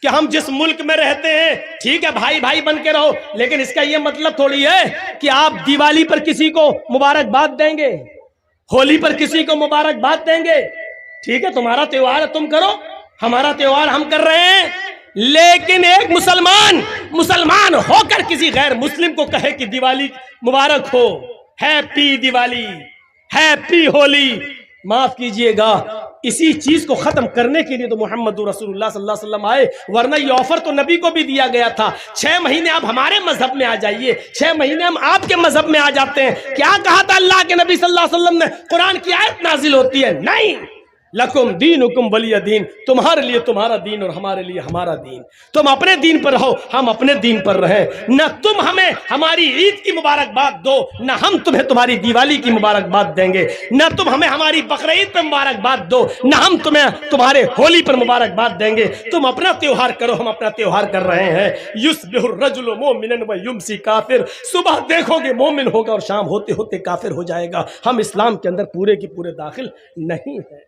کہ ہم جس ملک میں رہتے ہیں ٹھیک ہے بھائی بھائی بن کے رہو، لیکن اس کا یہ مطلب تھوڑی ہے کہ آپ دیوالی پر کسی کو مبارکباد دیں گے، ہولی پر کسی کو مبارکباد دیں گے. ٹھیک ہے تمہارا تہوار ہے تم کرو، ہمارا تہوار ہم کر رہے ہیں. لیکن ایک مسلمان ہو کر کسی غیر مسلم کو کہے کہ دیوالی مبارک ہو، ہیپی دیوالی، ہیپی ہولی، معاف کیجئے گا، اسی چیز کو ختم کرنے کے لیے تو محمد رسول اللہ صلی اللہ علیہ وسلم آئے، ورنہ یہ آفر تو نبی کو بھی دیا گیا تھا. 6 مہینے آپ ہمارے مذہب میں آ جائیے، 6 مہینے ہم آپ کے مذہب میں آ جاتے ہیں. کیا کہا تھا اللہ کے نبی صلی اللہ علیہ وسلم نے؟ قرآن کی آیت نازل ہوتی ہے، نہیں لکم دینکم ولی دین، تمہارے لیے تمہارا دین اور ہمارے لیے ہمارا دین. تم اپنے دین پر رہو، ہم اپنے دین پر رہیں. نہ تم ہمیں ہماری عید کی مبارکباد دو، نہ ہم تمہیں تمہاری دیوالی کی مبارکباد دیں گے. نہ تم ہمیں ہماری بقرعید پر مبارکباد دو، نہ ہم تمہیں تمہارے ہولی پر مبارکباد دیں گے. تم اپنا تہوار کرو، ہم اپنا تہوار کر رہے ہیں. یصبح الرجل مومنا ویمسی کافر، صبح دیکھو گے مومن ہوگا اور شام ہوتے ہوتے کافر ہو جائے گا. ہم اسلام کے اندر پورے کی پورے داخل نہیں ہیں.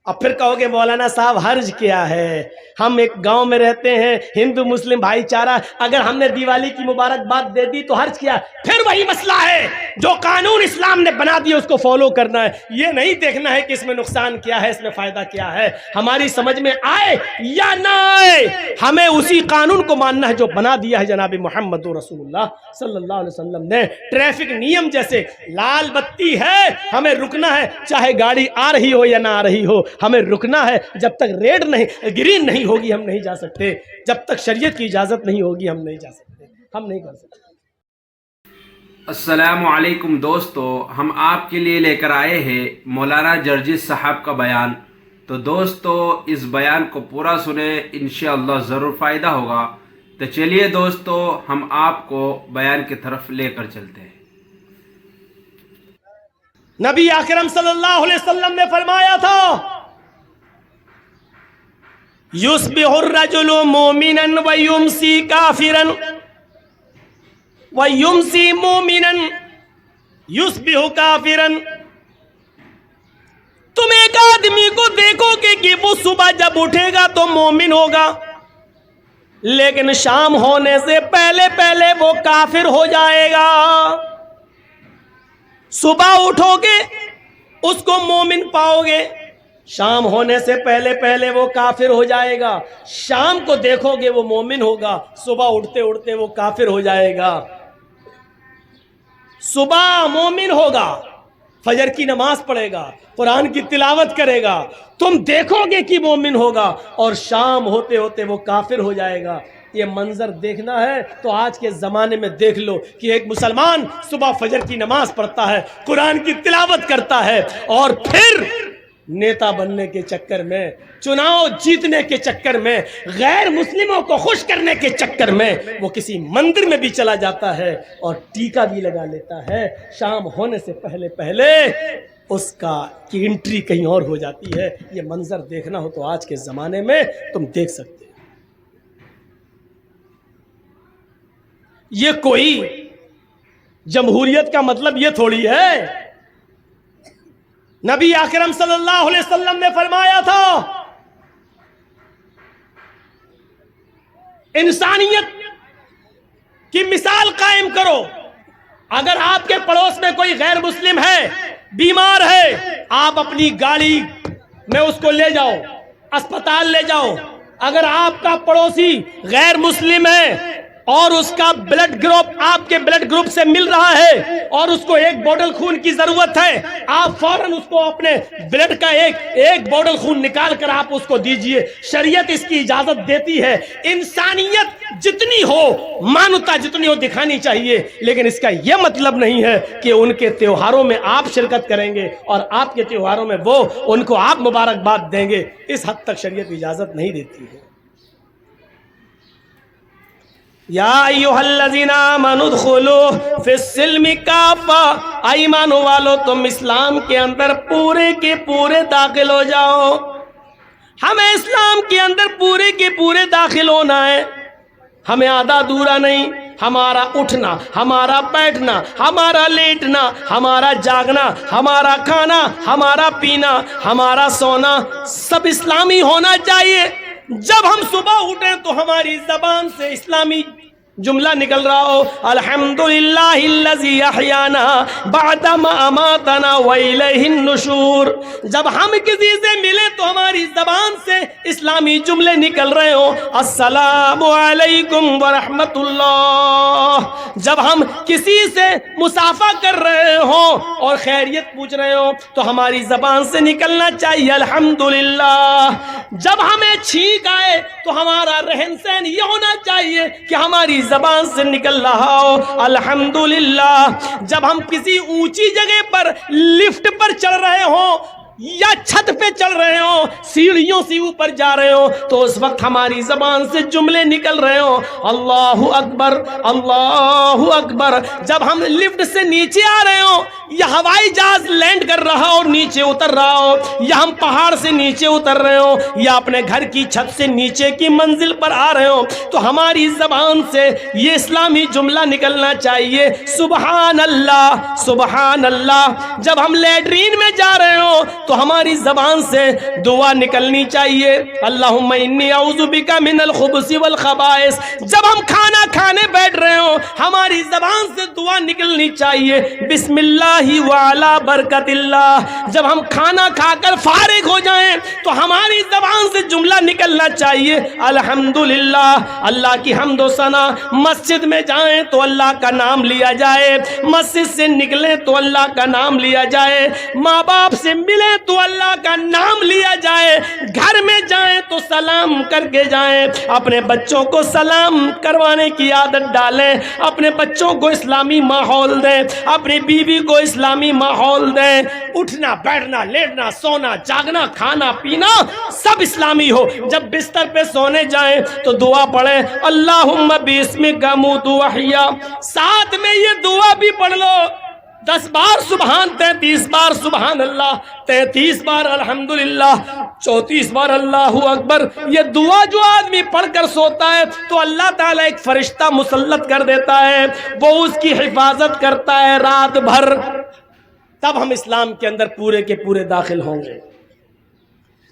اب پھر کہو گے مولانا صاحب حرج کیا ہے، ہم ایک گاؤں میں رہتے ہیں، ہندو مسلم بھائی چارہ، اگر ہم نے دیوالی کی مبارکباد دے دی تو حرج کیا؟ پھر وہی مسئلہ ہے، جو قانون اسلام نے بنا دیا اس کو فالو کرنا ہے. یہ نہیں دیکھنا ہے کہ اس میں نقصان کیا ہے، اس میں فائدہ کیا ہے. ہماری سمجھ میں آئے یا نہ آئے، ہمیں اسی قانون کو ماننا ہے جو بنا دیا ہے جناب محمد رسول اللہ صلی اللہ علیہ وسلم نے. ٹریفک نیم جیسے لال بتی ہے، ہمیں رکنا ہے، چاہے گاڑی آ رہی ہو یا نہ آ رہی ہو، ہمیں رکنا ہے. جب تک ریڈ نہیں، گرین نہیں ہوگی ہم نہیں جا سکتے. جب تک شریعت کی اجازت نہیں ہوگی ہم نہیں جا سکتے، ہم نہیں کر سکتے. السلام علیکم دوستو، ہم آپ کے لیے لے کر آئے ہیں مولانا جرجس صاحب کا بیان. تو دوستو اس بیان کو پورا سنیں، انشاءاللہ ضرور فائدہ ہوگا. تو چلیے دوستو ہم آپ کو بیان کی طرف لے کر چلتے ہیں. نبی اکرم صلی اللہ علیہ وسلم نے فرمایا تھا یصبح الرجل مومنا ویمسی کافرا ویمسی مومنا یصبح کافرا. تم ایک آدمی کو دیکھو گے کہ وہ صبح جب اٹھے گا تو مومن ہوگا، لیکن شام ہونے سے پہلے پہلے وہ کافر ہو جائے گا. صبح اٹھو گے اس کو مومن پاؤ گے، شام ہونے سے پہلے پہلے وہ کافر ہو جائے گا. شام کو دیکھو گے وہ مومن ہوگا، صبح اٹھتے اٹھتے وہ کافر ہو جائے گا. صبح مومن ہوگا، فجر کی نماز پڑھے گا، قرآن کی تلاوت کرے گا، تم دیکھو گے کہ مومن ہوگا، اور شام ہوتے ہوتے وہ کافر ہو جائے گا. یہ منظر دیکھنا ہے تو آج کے زمانے میں دیکھ لو کہ ایک مسلمان صبح فجر کی نماز پڑھتا ہے، قرآن کی تلاوت کرتا ہے، اور پھر نیتا بننے کے چکر میں، چناؤ جیتنے کے چکر میں، غیر مسلموں کو خوش کرنے کے چکر میں وہ کسی مندر میں بھی چلا جاتا ہے اور ٹیکا بھی لگا لیتا ہے. شام ہونے سے پہلے پہلے اس کی انٹری کہیں اور ہو جاتی ہے. یہ منظر دیکھنا ہو تو آج کے زمانے میں تم دیکھ سکتے ہو. یہ کوئی جمہوریت کا مطلب یہ تھوڑی ہے. نبی اکرم صلی اللہ علیہ وسلم نے فرمایا تھا انسانیت کی مثال قائم کرو. اگر آپ کے پڑوس میں کوئی غیر مسلم ہے، بیمار ہے، آپ اپنی گاڑی میں اس کو لے جاؤ، اسپتال لے جاؤ. اگر آپ کا پڑوسی غیر مسلم ہے اور اس کا بلڈ گروپ آپ کے بلڈ گروپ سے مل رہا ہے اور اس کو ایک بوتل خون کی ضرورت ہے، آپ فوراً اس کو اپنے بلڈ کا ایک بوتل خون نکال کر آپ اس کو دیجئے. شریعت اس کی اجازت دیتی ہے. انسانیت جتنی ہو، مانوتا جتنی ہو دکھانی چاہیے، لیکن اس کا یہ مطلب نہیں ہے کہ ان کے تہواروں میں آپ شرکت کریں گے اور آپ کے تہواروں میں وہ ان کو آپ مبارکباد دیں گے. اس حد تک شریعت اجازت نہیں دیتی ہے. یا ایھا الذین آمنوا ادخلوا فی السلم کافہ، ایمانو والو تم اسلام کے اندر پورے کے پورے داخل ہو جاؤ. ہمیں اسلام کے اندر پورے کے پورے داخل ہونا ہے، ہمیں آدھا ادھورا نہیں. ہمارا اٹھنا، ہمارا بیٹھنا، ہمارا لیٹنا، ہمارا جاگنا، ہمارا کھانا، ہمارا پینا، ہمارا سونا سب اسلامی ہونا چاہیے۔ جب ہم صبح اٹھیں تو ہماری زبان سے اسلامی جملہ نکل رہا ہو، الحمدللہ الذی احیانا بعد ما اماتنا والیہ النشور۔ جب ہم کسی سے ملیں تو ہماری زبان سے اسلامی جملے نکل رہے ہوں، السلام علیکم ورحمت اللہ۔ جب ہم کسی سے مصافحہ کر رہے ہوں اور خیریت پوچھ رہے ہوں تو ہماری زبان سے نکلنا چاہیے الحمدللہ۔ جب ہمیں چھینک آئے تو ہمارا رہن سہن یہ ہونا چاہیے کہ ہماری زبان سے نکل رہا ہو الحمدللہ۔ جب ہم کسی اونچی جگہ پر لفٹ پر چڑھ رہے ہوں یا چھت پہ چڑھ رہے ہوں، سیڑھیوں سے اوپر جا رہے ہوں تو اس وقت ہماری زبان سے جملے نکل رہے ہوں، اللہ اکبر اللہ اکبر۔ جب ہم لفٹ سے نیچے آ رہے ہوں یا ہوائی جہاز لینڈ کر رہا ہو اور نیچے اتر رہا ہو، یا ہم پہاڑ سے نیچے اتر رہے ہوں یا اپنے گھر کی چھت سے نیچے کی منزل پر آ رہے ہوں تو ہماری زبان سے یہ اسلامی جملہ نکلنا چاہیے، سبحان اللہ سبحان اللہ۔ جب ہم لیٹرین میں جا رہے ہوں تو ہماری زبان سے دعا نکلنی چاہیے، اللہم انی اعوذ بک من الخبث والخبائث۔ جب ہم کھانا کھانے بیٹھ رہے ہوں ہماری زبان سے دعا نکلنی چاہیے، بسم اللہ وعلی برکت اللہ۔ جب ہم کھانا کھا کر فارغ ہو جائیں تو ہماری زبان سے جملہ نکلنا چاہیے، الحمدللہ۔ اللہ کی حمد و ثنا، مسجد میں جائیں تو اللہ کا نام لیا جائے، مسجد سے نکلیں تو اللہ کا نام لیا جائے، ماں باپ سے ملیں تو اللہ کا نام لیا جائے، گھر میں جائیں تو سلام کر کے جائیں، اپنے بچوں کو سلام کروانے کی عادت ڈالیں، اپنے بچوں کو اسلامی ماحول دیں، اپنی بیوی کو اسلامی ماحول دیں، اٹھنا بیٹھنا لیٹنا سونا جاگنا کھانا پینا سب اسلامی ہو۔ جب بستر پہ سونے جائیں تو دعا پڑھیں، اللہم باسمک اموت واحیا، ساتھ میں یہ دعا بھی پڑھ لو، 10 بار سبحان، 33 بار سبحان اللہ، 33 بار الحمدللہ، 34 بار اللہ اکبر۔ یہ دعا جو آدمی پڑھ کر سوتا ہے تو اللہ تعالیٰ ایک فرشتہ مسلط کر دیتا ہے، وہ اس کی حفاظت کرتا ہے رات بھر۔ تب ہم اسلام کے اندر پورے کے پورے داخل ہوں گے۔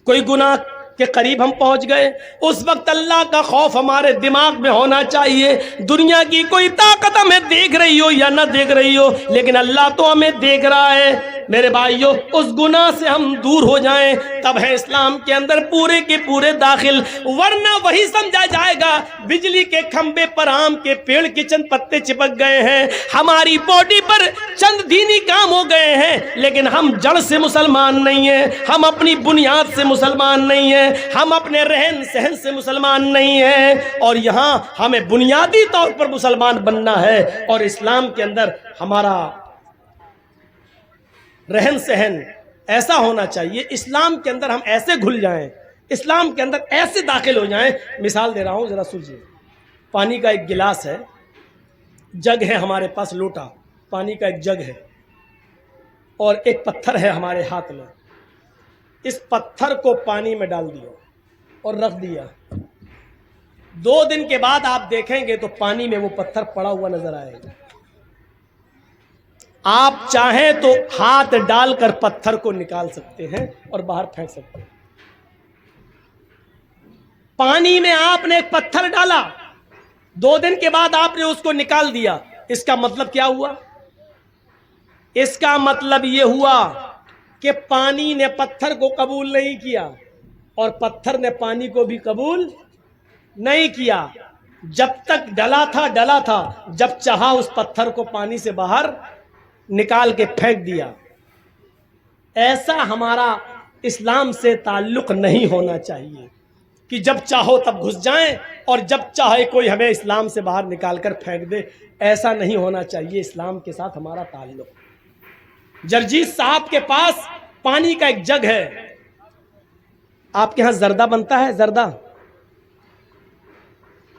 کوئی گناہ کے قریب ہم پہنچ گئے، اس وقت اللہ کا خوف ہمارے دماغ میں ہونا چاہیے۔ دنیا کی کوئی طاقت ہمیں دیکھ رہی ہو یا نہ دیکھ رہی ہو لیکن اللہ تو ہمیں دیکھ رہا ہے۔ میرے بھائیو، اس گناہ سے ہم دور ہو جائیں تب ہے اسلام کے اندر پورے کے پورے داخل، ورنہ وہی سمجھا جائے گا بجلی کے کھمبے پر آم کے پیڑ کے چند پتے چپک گئے ہیں، ہماری باڈی پر چند دینی کام ہو گئے ہیں لیکن ہم جڑ سے مسلمان نہیں ہیں، ہم اپنی بنیاد سے مسلمان نہیں ہیں، ہم اپنے رہن سہن سے مسلمان نہیں ہیں، اور یہاں ہمیں بنیادی طور پر مسلمان بننا ہے۔ اور اسلام کے اندر ہمارا رہن سہن ایسا ہونا چاہیے، اسلام کے اندر ہم ایسے گھل جائیں، اسلام کے اندر ایسے داخل ہو جائیں۔ مثال دے رہا ہوں، ذرا سوچیے، پانی کا ایک گلاس ہے، جگ ہے ہمارے پاس، لوٹا پانی کا ایک جگ ہے، اور ایک پتھر ہے ہمارے ہاتھ میں۔ اس پتھر کو پانی میں ڈال دیا اور رکھ دیا، 2 دن کے بعد آپ دیکھیں گے تو پانی میں وہ پتھر پڑا ہوا نظر آئے گا۔ آپ چاہیں تو ہاتھ ڈال کر پتھر کو نکال سکتے ہیں اور باہر پھینک سکتے ہیں۔ پانی میں آپ نے ایک پتھر ڈالا، 2 دن کے بعد آپ نے اس کو نکال دیا، اس کا مطلب کیا ہوا؟ اس کا مطلب یہ ہوا کہ پانی نے پتھر کو قبول نہیں کیا اور پتھر نے پانی کو بھی قبول نہیں کیا۔ جب تک ڈلا تھا، جب چاہا اس پتھر کو پانی سے باہر نکال کے پھینک دیا۔ ایسا ہمارا اسلام سے تعلق نہیں ہونا چاہیے کہ جب چاہو تب گھس جائیں اور جب چاہے کوئی ہمیں اسلام سے باہر نکال کر پھینک دے، ایسا نہیں ہونا چاہیے۔ اسلام کے ساتھ ہمارا تعلق، جرجیت صاحب کے پاس پانی کا ایک جگ ہے۔ آپ کے ہاں زردہ بنتا ہے؟ زردہ،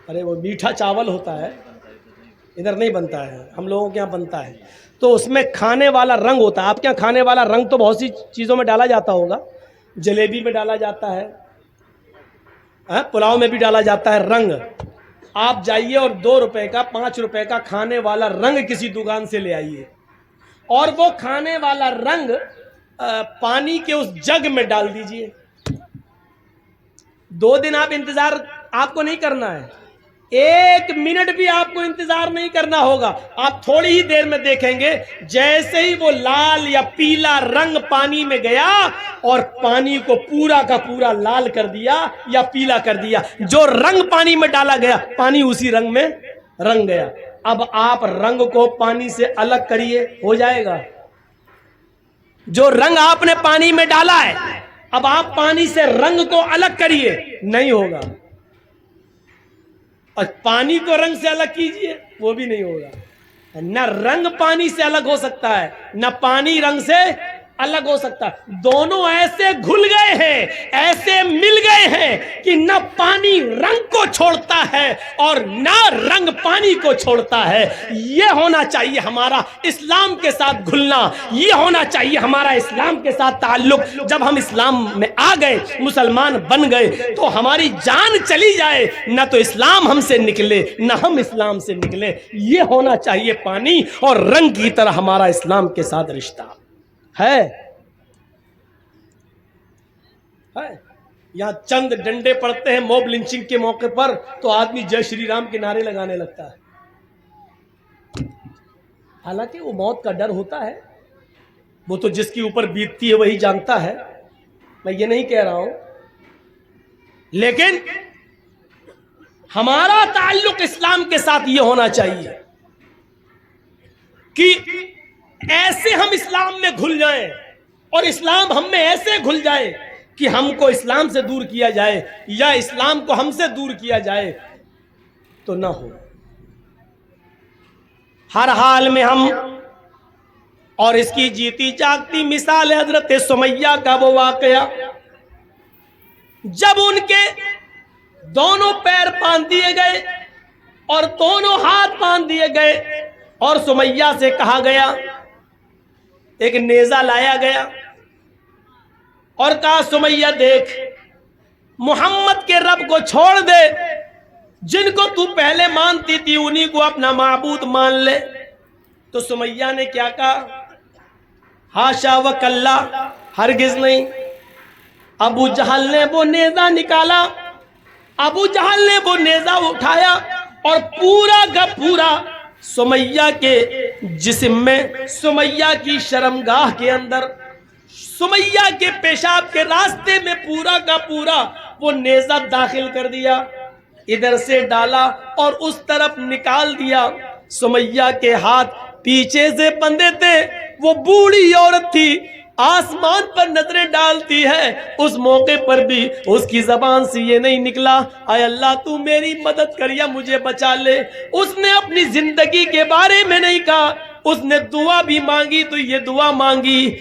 ارے وہ میٹھا چاول ہوتا ہے، ادھر نہیں بنتا ہے، ہم لوگوں کے یہاں بنتا ہے۔ تو اس میں کھانے والا رنگ ہوتا ہے۔ آپ کے یہاں کھانے والا رنگ تو بہت سی چیزوں میں ڈالا جاتا ہوگا، جلیبی میں ڈالا جاتا ہے، پلاؤ میں بھی ڈالا جاتا ہے رنگ۔ آپ جائیے اور 2 روپے کا 5 روپے کا کھانے والا رنگ کسی دکان سے لے آئیے اور وہ کھانے والا رنگ پانی کے اس جگ میں ڈال دیجئے. 2 دن آپ انتظار آپ کو نہیں کرنا ہے, 1 منٹ بھی آپ کو انتظار نہیں کرنا ہوگا. آپ تھوڑی ہی دیر میں دیکھیں گے جیسے ہی وہ لال یا پیلا رنگ پانی میں گیا اور پانی کو پورا کا پورا لال کر دیا یا پیلا کر دیا. جو رنگ پانی میں ڈالا گیا پانی اسی رنگ میں رنگ گیا. اب آپ رنگ کو پانی سے الگ کریے, ہو جائے گا؟ جو رنگ آپ نے پانی میں ڈالا ہے اب آپ پانی سے رنگ کو الگ کریے, نہیں ہوگا. اور پانی کو رنگ سے الگ کیجئے, وہ بھی نہیں ہوگا. نہ رنگ پانی سے الگ ہو سکتا ہے نہ پانی رنگ سے الگ ہو سکتا ہے. دونوں ایسے گھل گئے ہیں, ایسے مل گئے ہیں کہ نہ پانی رنگ کو چھوڑتا ہے اور نہ رنگ پانی کو چھوڑتا ہے. یہ ہونا چاہیے ہمارا اسلام کے ساتھ گھلنا, یہ ہونا چاہیے ہمارا اسلام کے ساتھ تعلق. جب ہم اسلام میں آ گئے, مسلمان بن گئے, تو ہماری جان چلی جائے نہ تو اسلام ہم سے نکلے نہ ہم اسلام سے نکلے. یہ ہونا چاہیے پانی اور رنگ کی طرح ہمارا اسلام کے ساتھ رشتہ ہے. یہاں چند ڈنڈے پڑتے ہیں موب لنچنگ کے موقع پر تو آدمی جے شری رام کے نعرے لگانے لگتا ہے. حالانکہ وہ موت کا ڈر ہوتا ہے, وہ تو جس کے اوپر بیتتی ہے وہی جانتا ہے, میں یہ نہیں کہہ رہا ہوں. لیکن ہمارا تعلق اسلام کے ساتھ یہ ہونا چاہیے کہ ایسے ہم اسلام میں گھل جائیں اور اسلام ہم میں ایسے گھل جائے کہ ہم کو اسلام سے دور کیا جائے یا اسلام کو ہم سے دور کیا جائے تو نہ ہو. ہر حال میں ہم, اور اس کی جیتی جاگتی مثال ہے حضرت سمیہ کا وہ واقعہ جب ان کے دونوں پیر باندھ دیے گئے اور دونوں ہاتھ باندھ دیے گئے اور سمیہ سے کہا گیا, ایک نیزہ لایا گیا اور کہا سمیہ دیکھ, محمد کے رب کو چھوڑ دے, جن کو تو پہلے مانتی تھی انہی کو اپنا معبود مان لے. تو سمیہ نے کیا کہا, ہاشا و کلا, ہرگز نہیں. ابو جہل نے وہ نیزہ نکالا, ابو جہل نے وہ نیزہ اٹھایا اور پورا کا پورا سمیہ کے جسم میں, سمیہ کی شرمگاہ کے اندر, سمیہ کے پیشاب کے راستے میں پورا کا پورا وہ نیزہ داخل کر دیا. ادھر سے ڈالا اور اس طرف نکال دیا. سمیہ کے ہاتھ پیچھے سے بندھے تھے, وہ بوڑھی عورت تھی, آسمان پر نظریں ڈالتی ہے. اس موقع پر بھی اس کی زبان سے یہ نہیں نکلا اے اللہ تو میری مدد کر یا مجھے بچا لے. اس نے اپنی زندگی کے بارے میں نہیں کہا, اس نے دعا بھی مانگی تو یہ دعا مانگی,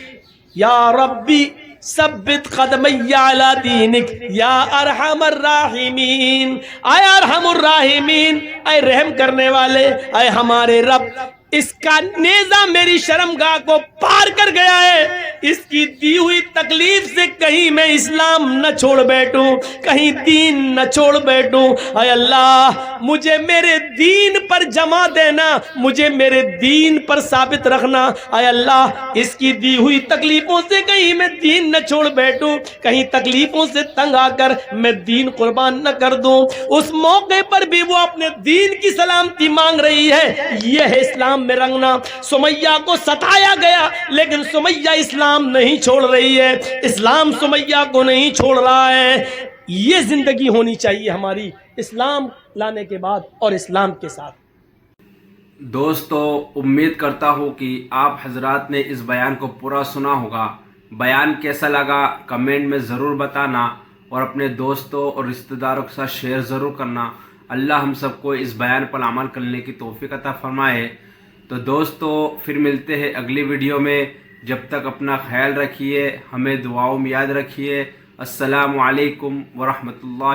یا ربی ثبت قدمی علی دینک یا ارحم الراحمین. اے ارحم الراحمین, اے رحم کرنے والے, اے ہمارے رب, اس کا نیزہ میری شرمگاہ کو پار کر گیا ہے, اس کی دی ہوئی تکلیف سے کہیں میں اسلام نہ چھوڑ بیٹھوں, کہیں دین نہ چھوڑ بیٹھوں. اے اللہ مجھے میرے دین پر جمع دینا, مجھے میرے دین پر ثابت رکھنا. اے اللہ اس کی دی ہوئی تکلیفوں سے کہیں میں دین نہ چھوڑ بیٹھوں, کہیں تکلیفوں سے تنگ آ کر میں دین قربان نہ کر دوں. اس موقع پر بھی وہ اپنے دین کی سلامتی مانگ رہی ہے. یہ ہے اسلام میں رنگنا. سمیہ کو ستایا گیا لیکن سمیہ اسلام نہیں چھوڑ رہی ہے, اسلام سمیہ کو نہیں چھوڑ رہا ہے. یہ زندگی ہونی چاہیے ہماری اسلام لانے کے بعد اور اسلام کے ساتھ. دوستو امید کرتا ہوں کہ آپ حضرات نے اس بیان کو پورا سنا ہوگا. بیان کیسا لگا کمنٹ میں ضرور بتانا اور اپنے دوستوں اور رشتہ داروں کے ساتھ شیئر ضرور کرنا. اللہ ہم سب کو اس بیان پر عمل کرنے کی توفیق عطا فرمائے. تو دوستو پھر ملتے ہیں اگلی ویڈیو میں. جب تک اپنا خیال رکھیے, ہمیں دعاؤں میں یاد رکھیے. السلام علیکم ورحمۃ اللہ.